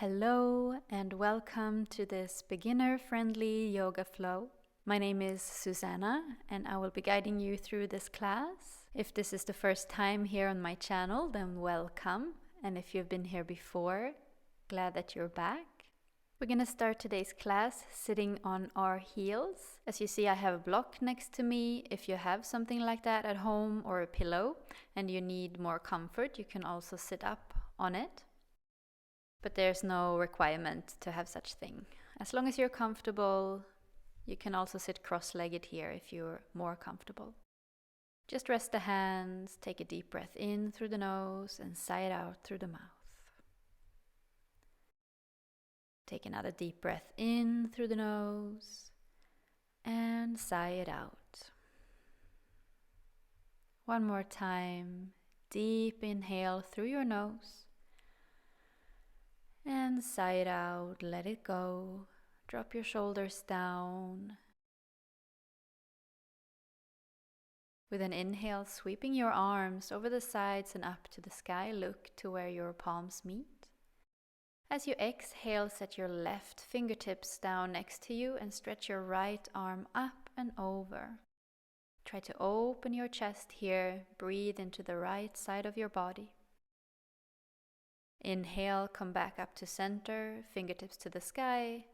Hello and welcome to this beginner-friendly yoga flow. My name is Susanna and I will be guiding you through this class. If this is the first time here on my channel, then welcome. And if you've been here before, glad that you're back. We're going to start today's class sitting on our heels. As you see, I have a block next to me. If you have something like that at home or a pillow and you need more comfort, you can also sit up on it. But there's no requirement to have such thing. As long as you're comfortable, you can also sit cross-legged here if you're more comfortable. Just rest the hands, take a deep breath in through the nose and sigh it out through the mouth. Take another deep breath in through the nose and sigh it out. One more time, deep inhale through your nose. And sigh it out, let it go. Drop your shoulders down. With an inhale, sweeping your arms over the sides and up to the sky, look to where your palms meet. As you exhale, set your left fingertips down next to you and stretch your right arm up and over. Try to open your chest here, breathe into the right side of your body. Inhale, come back up to center, fingertips to the sky,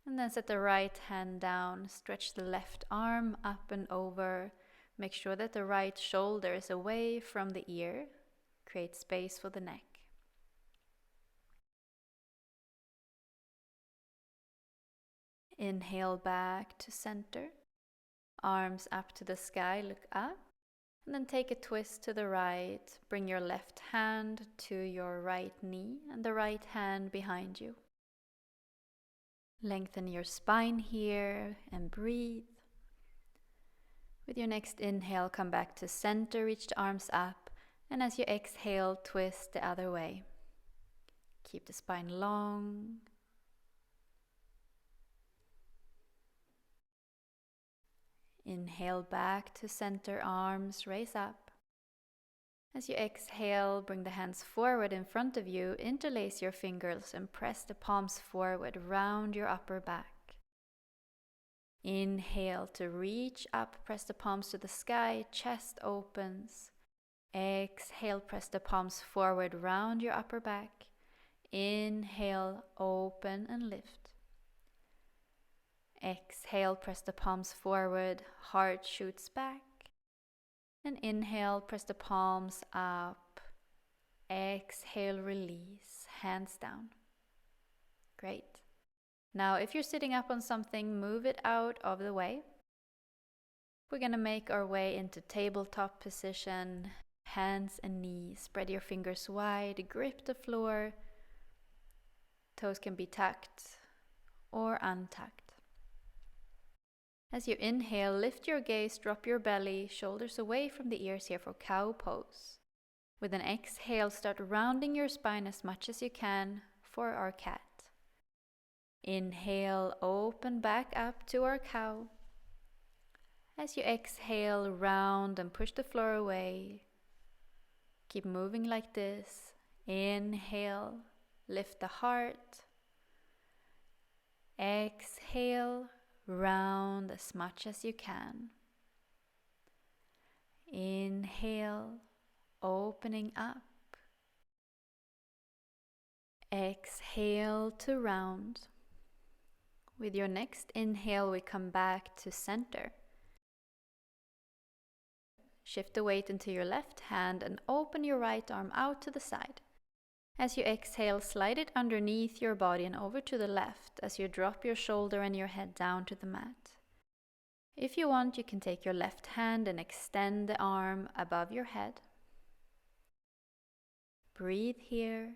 and then set the right hand down, stretch the left arm up and over, make sure that the right shoulder is away from the ear, create space for the neck. Inhale back to center, arms up to the sky, look up. And then take a twist to the right, bring your left hand to your right knee and the right hand behind you. Lengthen your spine here and breathe. With your next inhale, come back to center, reach the arms up, and as you exhale, twist the other way. Keep the spine long. Inhale back to center, arms raise up. As you exhale, bring the hands forward in front of you, interlace your fingers and press the palms forward, round your upper back. Inhale to reach up, press the palms to the sky, chest opens. Exhale, press the palms forward, round your upper back. Inhale, open and lift. Exhale, press the palms forward, heart shoots back. And inhale, press the palms up. Exhale, release, hands down. Great. Now, if you're sitting up on something, move it out of the way. We're going to make our way into tabletop position, hands and knees. Spread your fingers wide, grip the floor. Toes can be tucked or untucked. As you inhale, lift your gaze, drop your belly, shoulders away from the ears here for cow pose. With an exhale, start rounding your spine as much as you can for our cat. Inhale, open back up to our cow. As you exhale, round and push the floor away. Keep moving like this. Inhale, lift the heart. Exhale, round as much as you can. Inhale, opening up. Exhale to round. With your next inhale, we come back to center. Shift the weight into your left hand and open your right arm out to the side. As you exhale, slide it underneath your body and over to the left as you drop your shoulder and your head down to the mat. If you want, you can take your left hand and extend the arm above your head. Breathe here.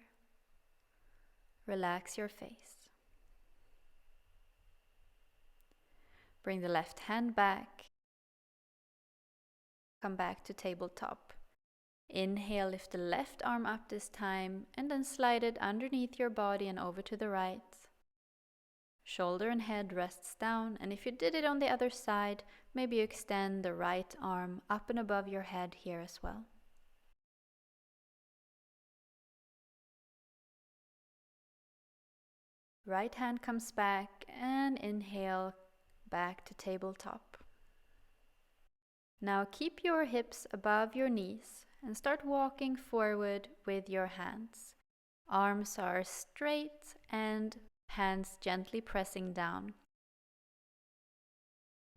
Relax your face. Bring the left hand back. Come back to tabletop. Inhale, lift the left arm up this time and then slide it underneath your body and over to the right. Shoulder and head rests down, and if you did it on the other side, maybe you extend the right arm up and above your head here as well. Right hand comes back and inhale back to tabletop. Now keep your hips above your knees and start walking forward with your hands. Arms are straight and hands gently pressing down.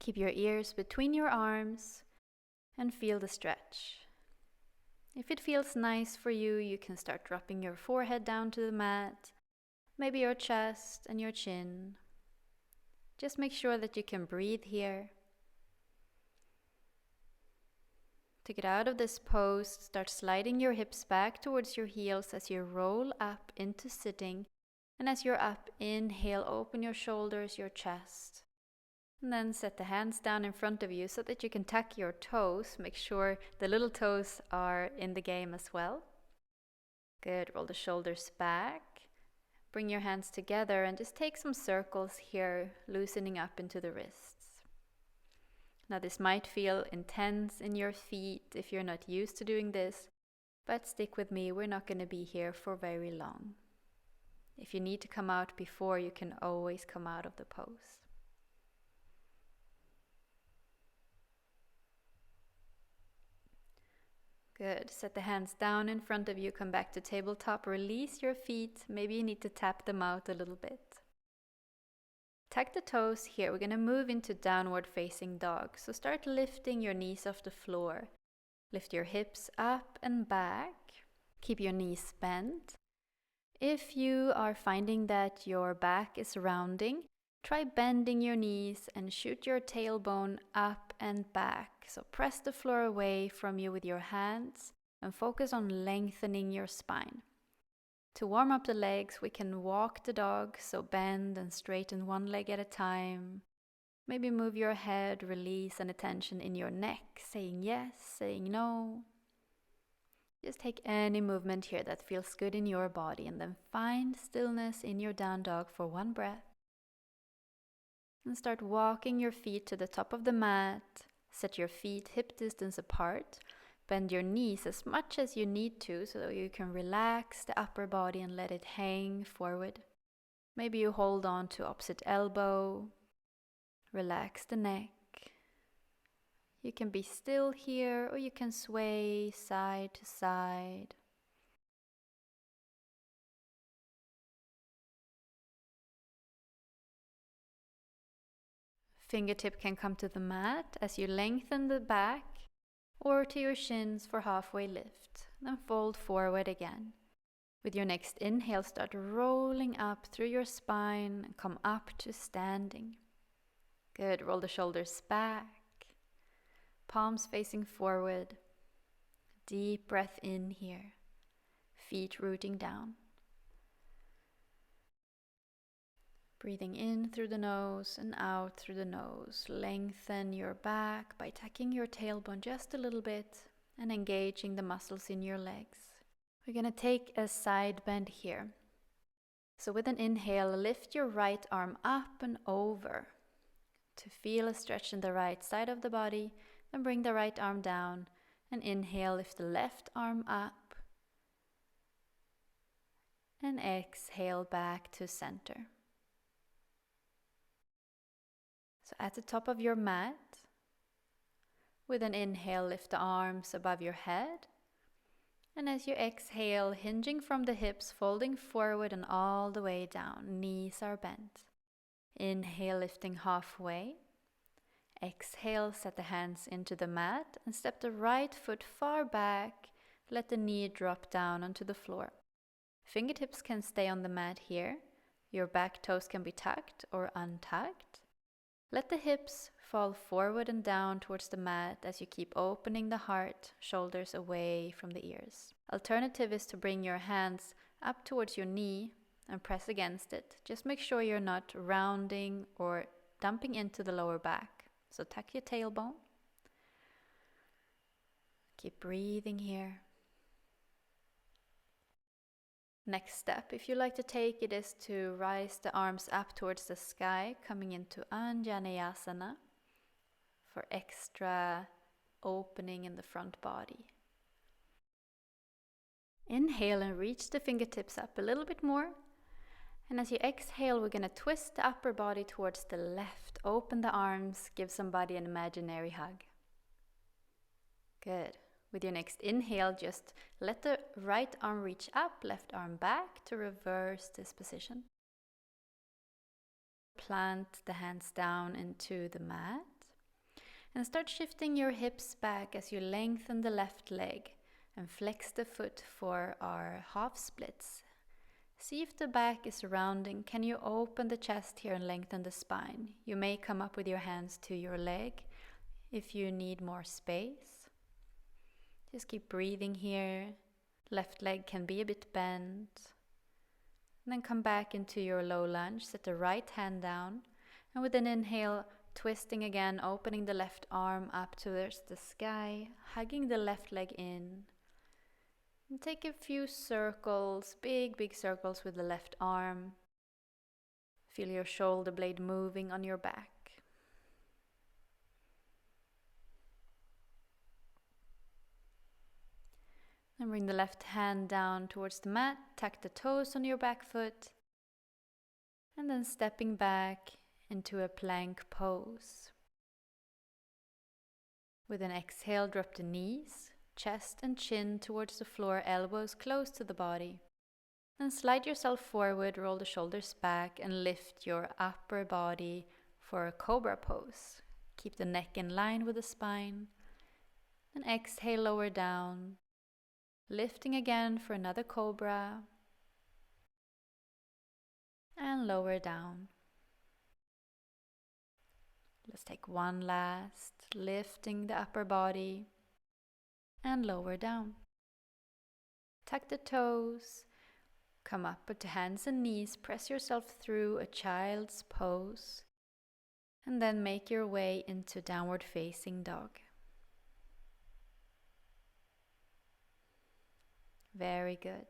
Keep your ears between your arms and feel the stretch. If it feels nice for you, you can start dropping your forehead down to the mat, maybe your chest and your chin. Just make sure that you can breathe here. To get out of this pose, start sliding your hips back towards your heels as you roll up into sitting. And as you're up, inhale, open your shoulders, your chest. And then set the hands down in front of you so that you can tuck your toes. Make sure the little toes are in the game as well. Good, roll the shoulders back. Bring your hands together and just take some circles here, loosening up into the wrists. Now this might feel intense in your feet if you're not used to doing this, but stick with me, we're not going to be here for very long. If you need to come out before, you can always come out of the pose. Good, set the hands down in front of you, come back to tabletop, release your feet, maybe you need to tap them out a little bit. Tuck the toes here. We're going to move into downward facing dog. So start lifting your knees off the floor. Lift your hips up and back. Keep your knees bent. If you are finding that your back is rounding, try bending your knees and shoot your tailbone up and back. So press the floor away from you with your hands and focus on lengthening your spine. To warm up the legs, we can walk the dog, so bend and straighten one leg at a time. Maybe move your head, release any tension in your neck, saying yes, saying no. Just take any movement here that feels good in your body and then find stillness in your down dog for one breath. And start walking your feet to the top of the mat. Set your feet hip distance apart. Bend your knees as much as you need to so that you can relax the upper body and let it hang forward. Maybe you hold on to opposite elbow. Relax the neck. You can be still here or you can sway side to side. Fingertip can come to the mat as you lengthen the back or to your shins for halfway lift. Then fold forward again. With your next inhale, start rolling up through your spine and come up to standing. Good, roll the shoulders back. Palms facing forward. Deep breath in here. Feet rooting down. Breathing in through the nose and out through the nose. Lengthen your back by tucking your tailbone just a little bit and engaging the muscles in your legs. We're going to take a side bend here. So with an inhale, lift your right arm up and over to feel a stretch in the right side of the body. Then bring the right arm down and inhale, lift the left arm up and exhale back to center. So at the top of your mat, with an inhale, lift the arms above your head. And as you exhale, hinging from the hips, folding forward and all the way down. Knees are bent. Inhale, lifting halfway. Exhale, set the hands into the mat and step the right foot far back. Let the knee drop down onto the floor. Fingertips can stay on the mat here. Your back toes can be tucked or untucked. Let the hips fall forward and down towards the mat as you keep opening the heart, shoulders away from the ears. Alternative is to bring your hands up towards your knee and press against it. Just make sure you're not rounding or dumping into the lower back. So tuck your tailbone. Keep breathing here. Next step, if you like to take it, is to rise the arms up towards the sky, coming into Anjaneyasana for extra opening in the front body. Inhale and reach the fingertips up a little bit more. And as you exhale, we're going to twist the upper body towards the left. Open the arms, give somebody an imaginary hug. Good. With your next inhale, just let the right arm reach up, left arm back to reverse this position. Plant the hands down into the mat. And start shifting your hips back as you lengthen the left leg and flex the foot for our half splits. See if the back is rounding. Can you open the chest here and lengthen the spine? You may come up with your hands to your leg if you need more space. Just keep breathing here. Left leg can be a bit bent. And then come back into your low lunge. Set the right hand down. And with an inhale, twisting again, opening the left arm up towards the sky, hugging the left leg in. And take a few circles, big circles with the left arm. Feel your shoulder blade moving on your back. And bring the left hand down towards the mat, tuck the toes on your back foot. And then stepping back into a plank pose. With an exhale, drop the knees, chest and chin towards the floor, elbows close to the body. And slide yourself forward, roll the shoulders back and lift your upper body for a Cobra Pose. Keep the neck in line with the spine. And exhale, lower down. Lifting again for another Cobra. And lower down. Let's take one last, lifting the upper body and lower down. Tuck the toes, come up with the hands and knees, press yourself through a child's pose, and then make your way into downward facing dog. Very good.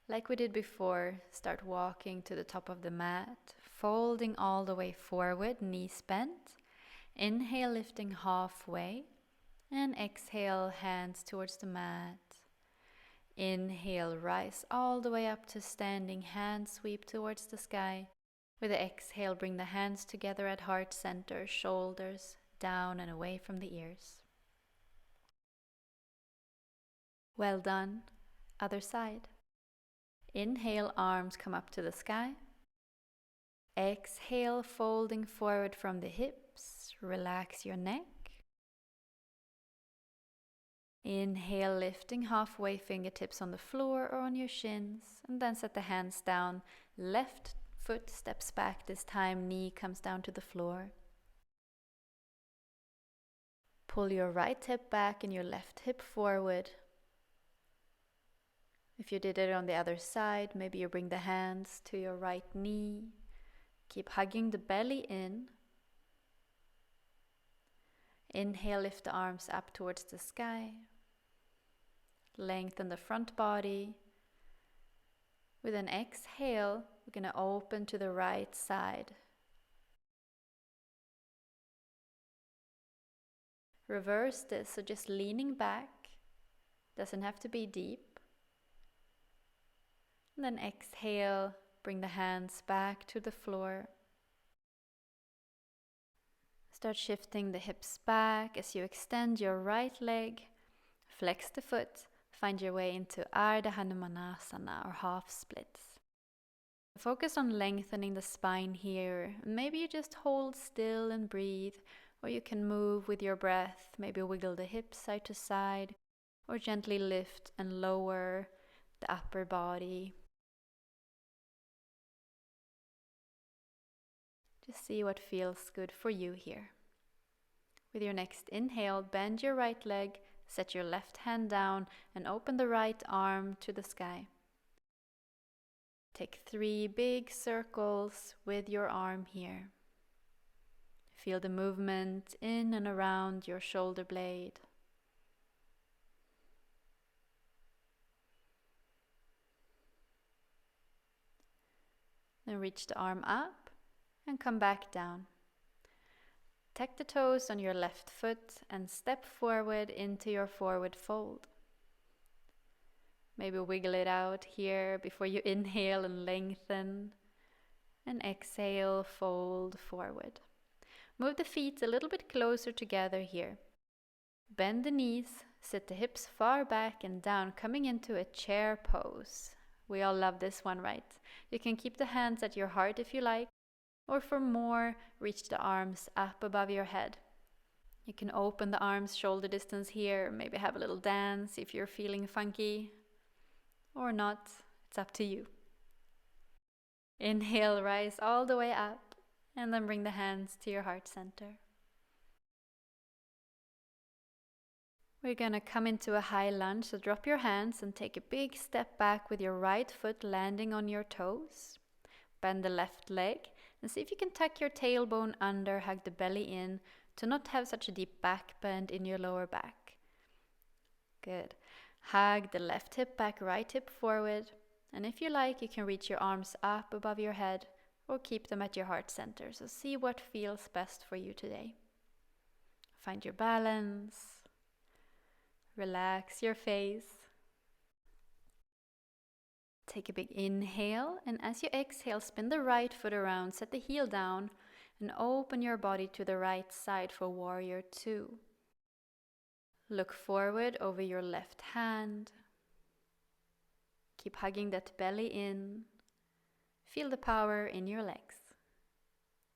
Like we did before, start walking to the top of the mat, folding all the way forward, knees bent. Inhale, lifting halfway, and exhale, hands towards the mat. Inhale, rise all the way up to standing, hands sweep towards the sky. With the exhale, bring the hands together at heart center, shoulders down and away from the ears. Well done. Other side. Inhale, arms come up to the sky. Exhale, folding forward from the hips. Relax your neck. Inhale, lifting halfway, fingertips on the floor or on your shins. And then set the hands down. Left foot steps back this time, knee comes down to the floor. Pull your right hip back and your left hip forward. If you did it on the other side, maybe you bring the hands to your right knee. Keep hugging the belly in. Inhale, lift the arms up towards the sky. Lengthen the front body. With an exhale, we're going to open to the right side. Reverse this, so just leaning back. Doesn't have to be deep. And then exhale, bring the hands back to the floor. Start shifting the hips back as you extend your right leg. Flex the foot. Find your way into Ardha Hanumanasana or half splits. Focus on lengthening the spine here. Maybe you just hold still and breathe, or you can move with your breath. Maybe wiggle the hips side to side, or gently lift and lower the upper body. Just see what feels good for you here. With your next inhale, bend your right leg, set your left hand down and open the right arm to the sky. Take 3 big circles with your arm here. Feel the movement in and around your shoulder blade. Then reach the arm up and come back down. Tuck the toes on your left foot and step forward into your forward fold. Maybe wiggle it out here before you inhale and lengthen. And exhale, fold forward. Move the feet a little bit closer together here. Bend the knees, sit the hips far back and down, coming into a chair pose. We all love this one, right? You can keep the hands at your heart if you like, or for more, reach the arms up above your head. You can open the arms shoulder distance here, maybe have a little dance if you're feeling funky, or not, it's up to you. Inhale, rise all the way up, and then bring the hands to your heart center. We're gonna come into a high lunge, so drop your hands and take a big step back with your right foot landing on your toes. Bend the left leg and see if you can tuck your tailbone under, hug the belly in to not have such a deep back bend in your lower back. Good. Hug the left hip back, right hip forward. And if you like, you can reach your arms up above your head or keep them at your heart center. So see what feels best for you today. Find your balance. Relax your face. Take a big inhale, and as you exhale, spin the right foot around, set the heel down, and open your body to the right side for Warrior Two. Look forward over your left hand. Keep hugging that belly in. Feel the power in your legs.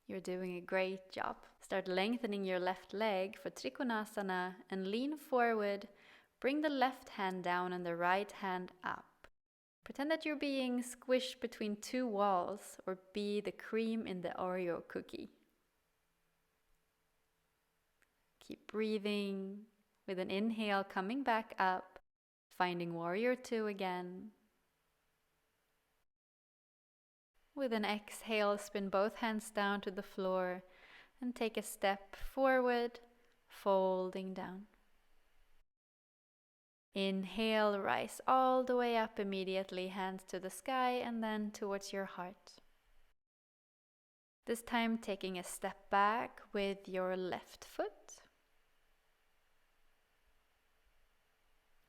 You're doing a great job. Start lengthening your left leg for Trikonasana and lean forward. Bring the left hand down and the right hand up. Pretend that you're being squished between two walls, or be the cream in the Oreo cookie. Keep breathing with an inhale, coming back up, finding Warrior Two again. With an exhale, spin both hands down to the floor and take a step forward, folding down. Inhale, rise all the way up immediately, hands to the sky and then towards your heart. This time taking a step back with your left foot.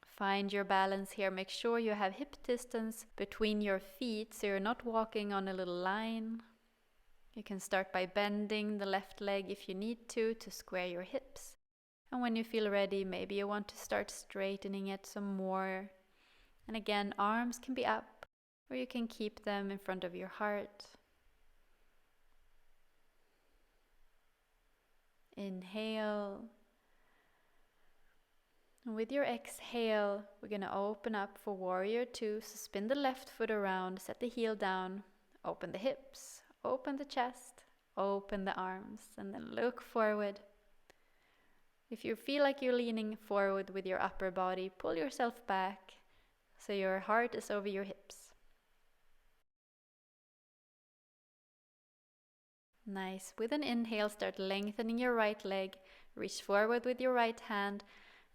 Find your balance here. Make sure you have hip distance between your feet so you're not walking on a little line. You can start by bending the left leg if you need to square your hips. And when you feel ready, maybe you want to start straightening it some more. And again, arms can be up, or you can keep them in front of your heart. Inhale. And with your exhale, we're going to open up for Warrior Two. So spin the left foot around, set the heel down, open the hips, open the chest, open the arms, and then look forward. If you feel like you're leaning forward with your upper body, pull yourself back so your heart is over your hips. Nice. With an inhale, start lengthening your right leg. Reach forward with your right hand,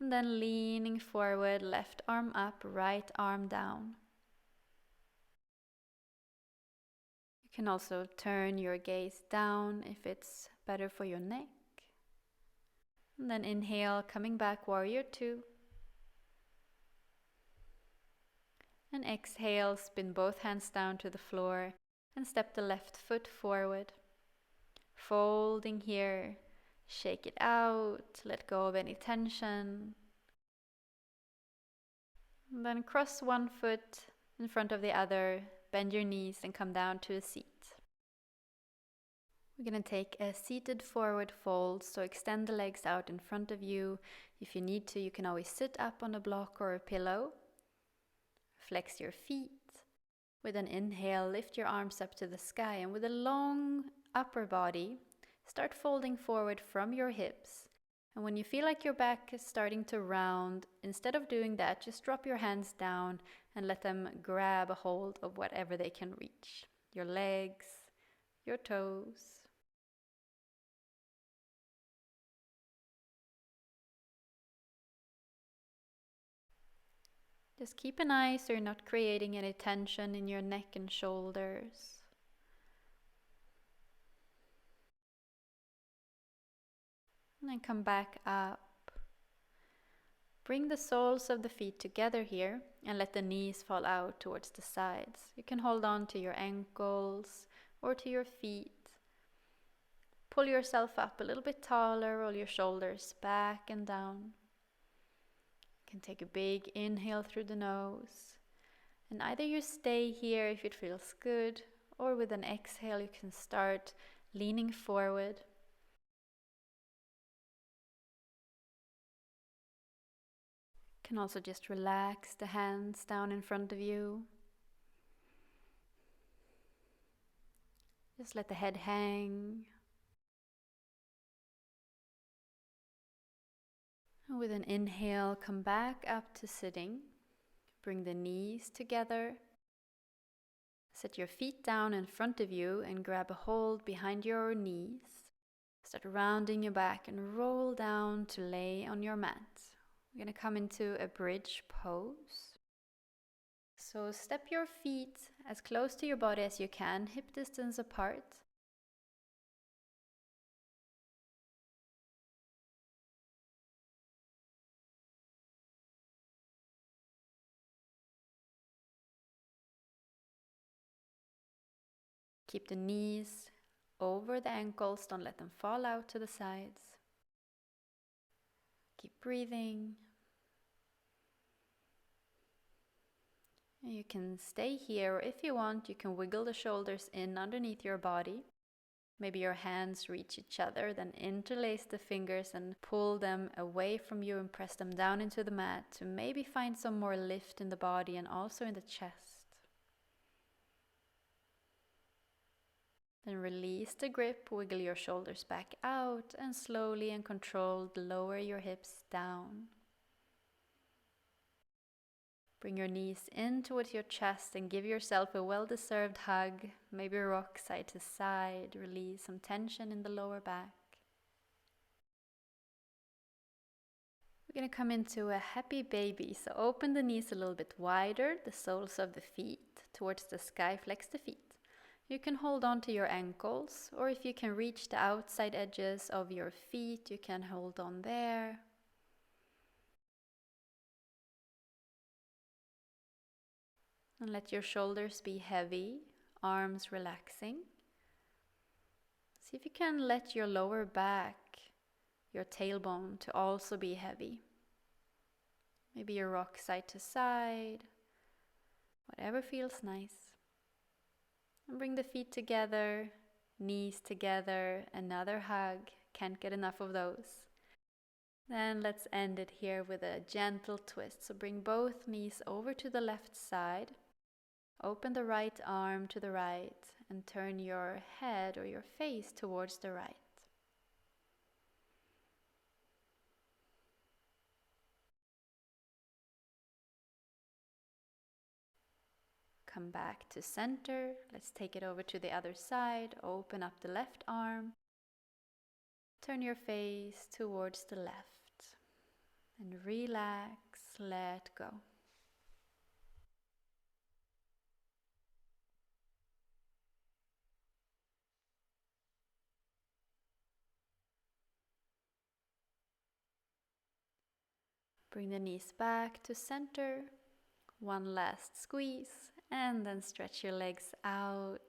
and then leaning forward, left arm up, right arm down. You can also turn your gaze down if it's better for your neck. And then inhale, coming back, Warrior Two. And exhale, spin both hands down to the floor and step the left foot forward. Folding here, shake it out, let go of any tension. And then cross one foot in front of the other, bend your knees and come down to a seat. We're going to take a seated forward fold, so extend the legs out in front of you. If you need to, you can always sit up on a block or a pillow. Flex your feet. With an inhale, lift your arms up to the sky, and with a long upper body, start folding forward from your hips. And when you feel like your back is starting to round, instead of doing that, just drop your hands down and let them grab a hold of whatever they can reach. Your legs, your toes. Just keep an eye so you're not creating any tension in your neck and shoulders. And then come back up. Bring the soles of the feet together here and let the knees fall out towards the sides. You can hold on to your ankles or to your feet. Pull yourself up a little bit taller, roll your shoulders back and down. You can take a big inhale through the nose. And either you stay here if it feels good, or with an exhale you can start leaning forward. You can also just relax the hands down in front of you. Just let the head hang. And with an inhale, come back up to sitting. Bring the knees together. Set your feet down in front of you and grab a hold behind your knees. Start rounding your back and roll down to lay on your mat. We're going to come into a bridge pose. So step your feet as close to your body as you can, hip distance apart. Keep the knees over the ankles, don't let them fall out to the sides. Keep breathing. And you can stay here, or if you want, you can wiggle the shoulders in underneath your body. Maybe your hands reach each other, then interlace the fingers and pull them away from you and press them down into the mat to maybe find some more lift in the body and also in the chest. Then release the grip, wiggle your shoulders back out, and slowly and controlled lower your hips down. Bring your knees in towards your chest and give yourself a well-deserved hug. Maybe rock side to side, release some tension in the lower back. We're going to come into a happy baby, so open the knees a little bit wider, the soles of the feet towards the sky, flex the feet. You can hold on to your ankles, or if you can reach the outside edges of your feet, you can hold on there. And let your shoulders be heavy, arms relaxing. See if you can let your lower back, your tailbone, to also be heavy. Maybe you rock side to side, whatever feels nice. And bring the feet together, knees together, another hug, can't get enough of those. Then let's end it here with a gentle twist. So bring both knees over to the left side, open the right arm to the right, and turn your head or your face towards the right. Come back to center. Let's take it over to the other side. Open up the left arm. Turn your face towards the left. And relax, let go. Bring the knees back to center. One last squeeze. And then stretch your legs out.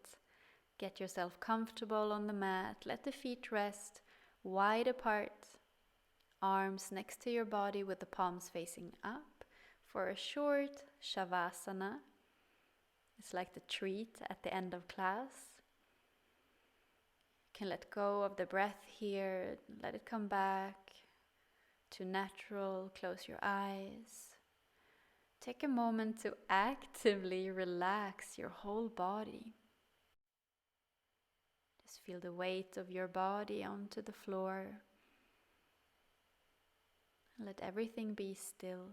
Get yourself comfortable on the mat. Let the feet rest wide apart. Arms next to your body with the palms facing up for a short savasana. It's like the treat at the end of class. You can let go of the breath here. Let it come back to natural. Close your eyes. Take a moment to actively relax your whole body. Just feel the weight of your body onto the floor. Let everything be still.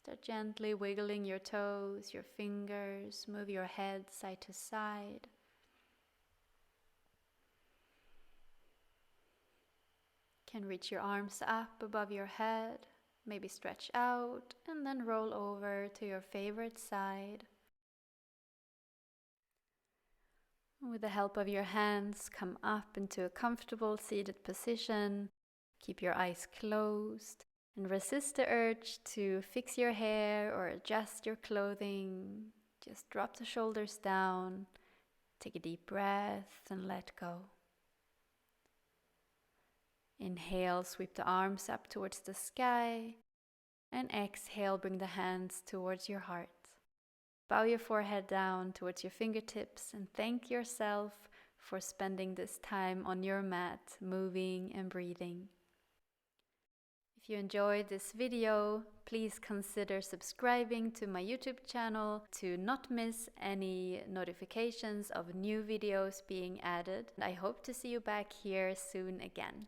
Start gently wiggling your toes, your fingers, move your head side to side. Can reach your arms up above your head, maybe stretch out, and then roll over to your favorite side. With the help of your hands, come up into a comfortable seated position. Keep your eyes closed. And resist the urge to fix your hair or adjust your clothing. Just drop the shoulders down, take a deep breath and let go. Inhale, sweep the arms up towards the sky, and exhale, bring the hands towards your heart. Bow your forehead down towards your fingertips and thank yourself for spending this time on your mat, moving and breathing. If you enjoyed this video, please consider subscribing to my YouTube channel to not miss any notifications of new videos being added. I hope to see you back here soon again.